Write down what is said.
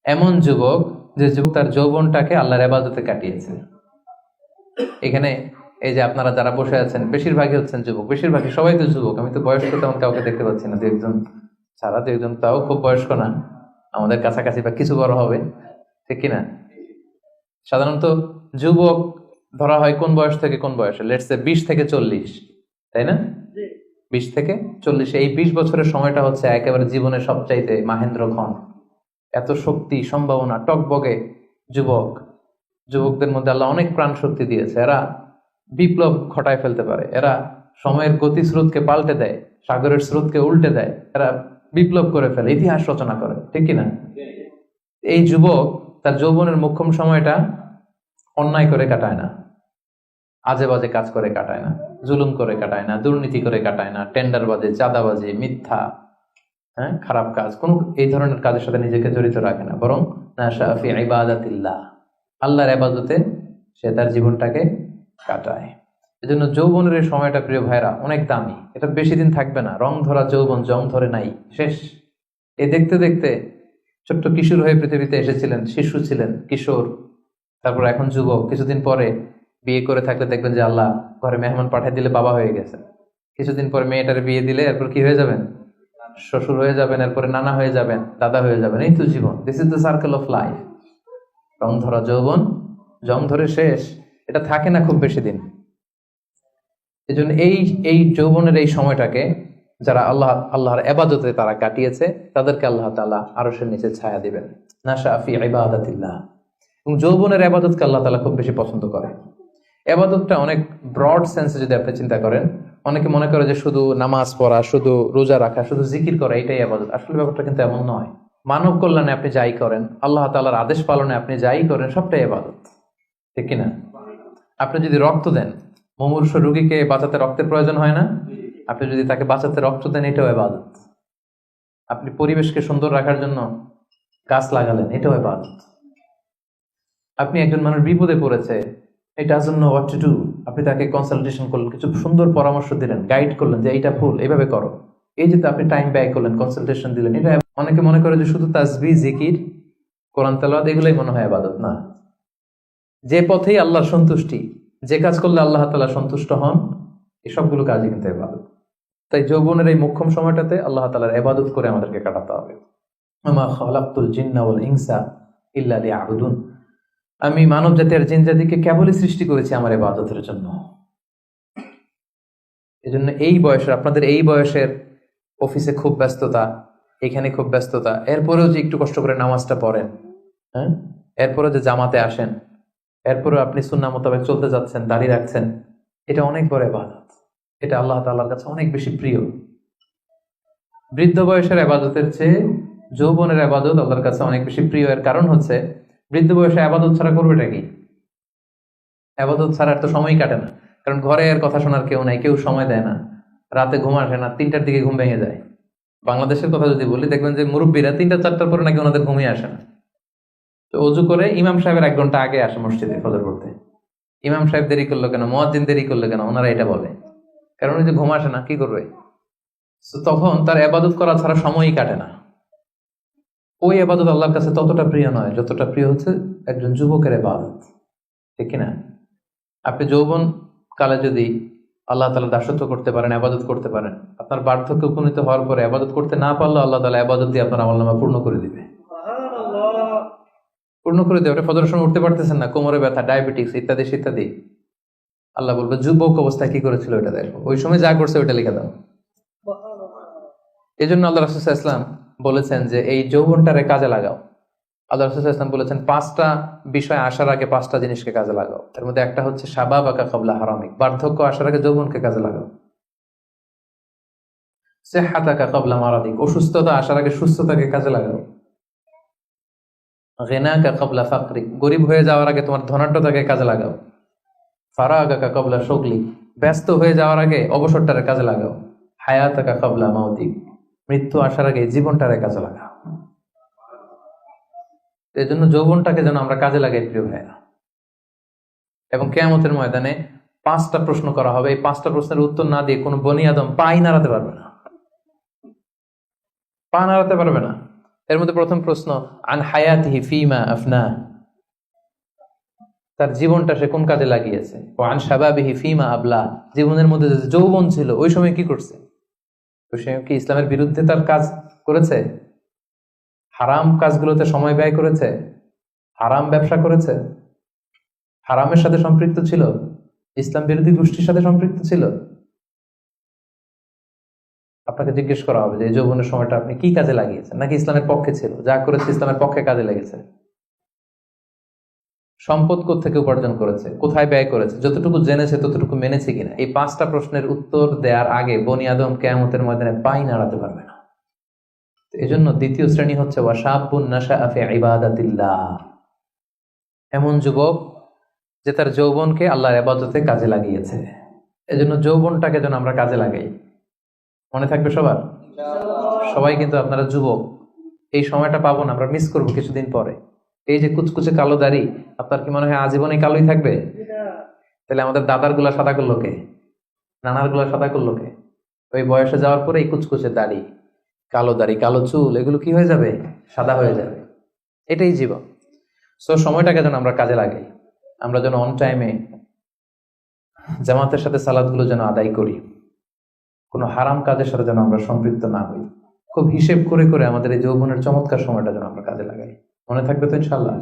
এমন যুবক যে যুবক তার যৌবনটাকে আল্লাহর ইবাদতে কাটিয়েছে। এখানে এই যে আপনারা যারা বসে আছেন বেশিরভাগই হচ্ছেন যুবক, বেশিরভাগই সবাই তো যুবক। আমি তো বয়স্ক তেমন কাউকে দেখতে পাচ্ছি না, দু একজন ছাড়া, দু একজন তাও খুব বয়স্ক না, আমাদের কাছাকাছি বা কিছু বড় হবে, ঠিক কিনা? সাধারণত যুবক ধরা হয় কোন বয়স থেকে কোন বয়সে? লেটস সে 20 থেকে 40, তাই না? 20 থেকে 40, এই 20 বছরের সময়টা হচ্ছে একেবারে জীবনের সবচাইতে মাহেন্দ্রক্ষণ। এত শক্তি, সম্ভাবনা, টকবগে যুবক। যুবকদের মধ্যে আল্লাহ অনেক প্রাণ শক্তি দিয়েছে। এরা বিপ্লব ঘটায় ফেলতে পারে, এরা সময়ের গতি স্রোতকে পাল্টে দেয়, সাগরের স্রোতকে উল্টে দেয়, এরা বিপ্লব করে ফেলে, ইতিহাস রচনা করে, ঠিক কিনা? এই যুবক তার যৌবনের মোক্ষম সময়টা অন্যায় করে কাটায় না, আজে বাজে কাজ করে কাটায় না, জুলুম করে কাটায় না, দুর্নীতি করে কাটায় না, টেন্ডারবাজি, চাঁদাবাজি, মিথ্যা, খারাপ কাজ, কোন এই ধরনের কাজের সাথে নিজেকে জড়িত রাখে না, বরং নাশা ফি ইবাদাতিল্লাহ, আল্লাহর ইবাদতে সে তার জীবনটাকে কাটায়। এজন্য যৌবনের এই সময়টা প্রিয় ভাইরা অনেক দামি, এটা বেশি দিন থাকবে না। রং ধরা যৌবন জং ধরে নাই, শেষ। এ দেখতে দেখতে ছোট্ট কিশোর হয়ে পৃথিবীতে এসেছিলেন, শিশু ছিলেন, কিশোর, তারপর এখন যুবক, কিছুদিন পরে বিয়ে করে থাকলে দেখবেন যে আল্লাহ ঘরে মেহমান পাঠিয়ে দিলে বাবা হয়ে গেছে। কিছুদিন পরে মেয়েটার বিয়ে দিলে এরপর কি হয়ে যাবেন? শ্বশুর হয়ে যাবেন, এরপরে নানা হয়ে যাবেন, দাদা হয়ে যাবেন। এই তো জীবন, this is the circle of life. রং ধরা যৌবন জং ধরে শেষ, এটা থাকে না খুব বেশি দিন। এই জন্য এই যৌবনের এই সময়টাকে যারা আল্লাহর ইবাদতে তারা কাটিয়েছে, তাদেরকে আল্লাহ তাআলা আরশের নিচে ছায়া দিবেন, নাশা ফি ইবাদাতিল্লাহ। এবং যৌবনের ইবাদতকে আল্লাহ তাআলা খুব বেশি পছন্দ করে। ইবাদতটা অনেক ব্রড সেন্সে যদি আপনি চিন্তা করেন, অনেকে মনে করে যে শুধু নামাজ পড়া, শুধু রোজা রাখা, শুধু জিকির করা এটাই ইবাদত। আসলে ব্যাপারটা কিন্তু এমন নয়। মানব কল্যাণে আপনি যাই করেন, আল্লাহ তাআলার আদেশ পালনে আপনি যাই করেন, সবটাই ইবাদত, ঠিক কিনা? আপনি যদি রক্ত দেন, মুমূর্ষ রোগীকে বাঁচাতে রক্তের প্রয়োজন হয় না? আপনি যদি তাকে বাঁচাতে রক্ত দেন, এটাও ইবাদত। আপনি পরিবেশকে সুন্দর রাখার জন্য গাছ লাগালেন, এটাও ইবাদত। আপনি একজন মানুষ বিপদে পড়েছে, it doesn't know what to do, আপনি তাকে কনসালটেশন করলেন, কিছু সুন্দর পরামর্শ দিলেন, গাইড করলেন যে এইটা ভুল, এইভাবে করো। এই যে আপনি টাইম ব্যয় করলেন, কনসালটেশন দিলেন, এটা অনেকে মনে করে যে শুধু তাসবিহ, জিকির, কোরআন তেলাওয়াত এগুলোই মনে হয় ইবাদত। না, যে পথেই আল্লাহর সন্তুষ্টি, যে কাজ করলে আল্লাহ তাআলা সন্তুষ্ট হন, এই সবগুলো কাজই কিন্তু ইবাদত। তাই যৌবনের এই মোক্ষম সময়টাতে আল্লাহ তাআলার ইবাদত করে আমাদেরকে কাটাতে হবে। ওমা খালাকতুল জিন্না ওয়াল ইনসা ইল্লা লিয়াবুদুন, আমি মানব জাতি আর জিন জাতিকে কেবলই সৃষ্টি করেছি আমার ইবাদতের জন্য। এজন্য এই বয়সের, আপনাদের এই বয়সের অফিসে খুব ব্যস্ততা, এখানে খুব ব্যস্ততা, এরপরেও যে একটু কষ্ট করে নামাজটা পড়েন, এরপরেও যে জামাতে আসেন, এরপরেও আপনি সুন্নাহ মোতাবেক চলতে যাচ্ছেন, দাড়ি রাখছেন, এটা অনেক বড় ইবাদত। এটা আল্লাহ তাআলার কাছে অনেক বেশি প্রিয়। বৃদ্ধ বয়সের ইবাদতের চেয়ে যৌবনের ইবাদত আল্লাহর কাছে অনেক বেশি প্রিয়। এর কারণ হচ্ছে, বৃদ্ধ বয়সে ইবাদত ছাড়া করবেটা কি? ইবাদত ছাড়া তো সময় কাটে না, কারণ ঘরে আর কথা শোনার কেউ নাই, কেউ সময় দেয় না, রাতে ঘুম আসে না, 3টার দিকে ঘুম ভেঙে যায়। বাংলাদেশের কথা যদি বলি, দেখবেন যে মুরব্বীরা 3টা-4টার পরে নাকি ওনাদের ঘুমিয়ে আসে না। তো অজু করে ইমাম সাহেবের 1 ঘন্টা আগে আসে মসজিদে ফজর পড়তে। ইমাম সাহেব দেরি করলো কেন, মুয়াজ্জিন দেরি করলো কেন, ওনারা এটা বলে, কারণ ওই যে ঘুম আসে না, কি করবে? তখন তার ইবাদত করা ছাড়া সময়ই কাটে না। ওই ইবাদত আল্লাহর কাছে ততটা প্রিয় নয় যতটা প্রিয় হচ্ছে একজন যুবকের ইবাদত, ঠিক কিনা? আপনি যৌবন কালে যদি আল্লাহ তাআলা দাসত্ব করতে পারেন, ইবাদত করতে পারেন, আপনার বার্ধক্যে উপনীত হওয়ার পরে ইবাদত করতে না পারলে আল্লাহ তাআলা ইবাদত দিয়ে আপনার আমলনামা পূর্ণ করে দিবে, পূর্ণ করে দেবে। আপনি ফজরের সময় উঠতে পারতেছেন না, কোমরে ব্যথা, ডায়াবেটিস ইত্যাদি ইত্যাদি, আল্লাহ বলবে যুবক অবস্থায় কি করেছিল ওটা দেখো, ওই সময় যা করছে ওইটা লিখে দাও। এই জন্য আল্লাহ রাসূল সাল্লাল্লাহু আলাইহি ওয়াসাল্লাম বলেছেন যে এই যৌবনটারে কাজে লাগাও। আল্লাহ রাসূল সাল্লাল্লাহু আলাইহি ওয়াসাল্লাম বলেছেন 5টা বিষয় আসার আগে 5টা জিনিসকে কাজে লাগাও। এর মধ্যে একটা হচ্ছে শাবাবাকা ক্বাবলা হারামিক, বার্ধক্য আসার আগে যৌবনকে কাজে লাগাও। সিহহাতাকা ক্বাবলা মারাদিক, অসুস্থতা আসার আগে সুস্থতাকে কাজে লাগাও। গিনাকা ক্বাবলা ফাকরিক, গরীব হয়ে যাওয়ার আগে তোমার ধনাঢ্যতাকে কাজে লাগাও। ফারাগাকা ক্বাবলা শুগলিক, ব্যস্ত হয়ে যাওয়ার আগে অবসরটারে কাজে লাগাও। হায়াতাকা ক্বাবলা মাউতিক, মৃত্যু আসার আগে জীবনটারে কাজে লাগাও। এই জন্য যৌবনটাকে যেন আমরা কাজে লাগাই প্রিয় ভাইয়া। এবং কিয়ামতের ময়দানে 5টা প্রশ্ন করা হবে, এই 5টা প্রশ্নের উত্তর না দিয়ে কোনো বনি আদম পাই নাড়াতে পারবে না, পা নাড়াতে পারবে না। এর মধ্যে প্রথম প্রশ্ন, আন হায়াতিহি ফিমা আফনা, তার জীবনটা সে কোন কাজে লাগিয়েছে। ও আন শাবাবিহি ফিমা আবলা, জীবনের মধ্যে যে যৌবন ছিল ওই সময় কি করছে। তো সে কি ইসলামের বিরুদ্ধে তার কাজ করেছে? হারাম কাজগুলোতে সময় ব্যয় করেছে? হারাম ব্যবসা করেছে? হারামের সাথে সম্পৃক্ত ছিল? ইসলাম বিরোধী গোষ্ঠীর সাথে সম্পৃক্ত ছিল? আপনাকে জিজ্ঞেস করা হবে যে এই যৌবনের সময়টা আপনি কি কাজে লাগিয়েছেন, নাকি ইসলামের পক্ষে ছিল, যা করেছে ইসলামের পক্ষে কাজে লেগেছে। সম্পদ কোত্থেকে উপার্জন করেছে, কোথায় ব্যয় করেছে, যতটুকু জেনেছে ততটুকু মেনেছে কিনা। এই 5টা প্রশ্নের উত্তর দেওয়ার আগে বনি আদম কিয়ামতের ময়দানে পাই নাড়াতে পারবে না। এই জন্য দ্বিতীয় শ্রেণী হচ্ছে ওয়াশাবুন নাশাআ ফি ইবাদাতিল্লাহ, এমন যুবক যে তার যৌবনকে আল্লাহর ইবাদতে কাজে লাগিয়েছে। এজন্য যৌবনটাকে যেন আমরা কাজে লাগাই। মনে থাকবে সবার? সবাই কিন্তু আপনারা যুবক, এই সময়টা পাবো না, আমরা মিস করবো কিছুদিন পরে। এই যে কুচকুচে কালো দাড়ি, আপনার কি মনে হয় আজীবনই কালোই থাকবে? তাহলে আমাদের দাদার গুলা সাদা করলো কে? নানার গুলা সাদা করলো কে? ওই বয়সে যাওয়ার পরে এই কুচকুচে দাড়ি, কালো চুল, এগুলো কি হয়ে যাবে? সাদা হয়ে যাবে। এটাই জীবন। সো সময়টাকে যেন আমরা কাজে লাগাই। আমরা যেন অন টাইমে জামাতের সাথে সালাদগুলো যেন আদায় করি, কোনো হারাম কাজের সাথে যেন আমরা সম্পৃক্ত না হই। খুব হিসেব করে করে আমাদের এই যৌবনের চমৎকার সময়টা যেন আমরা কাজে লাগাই। মনে থাকবে তো ইনশাল্লাহ?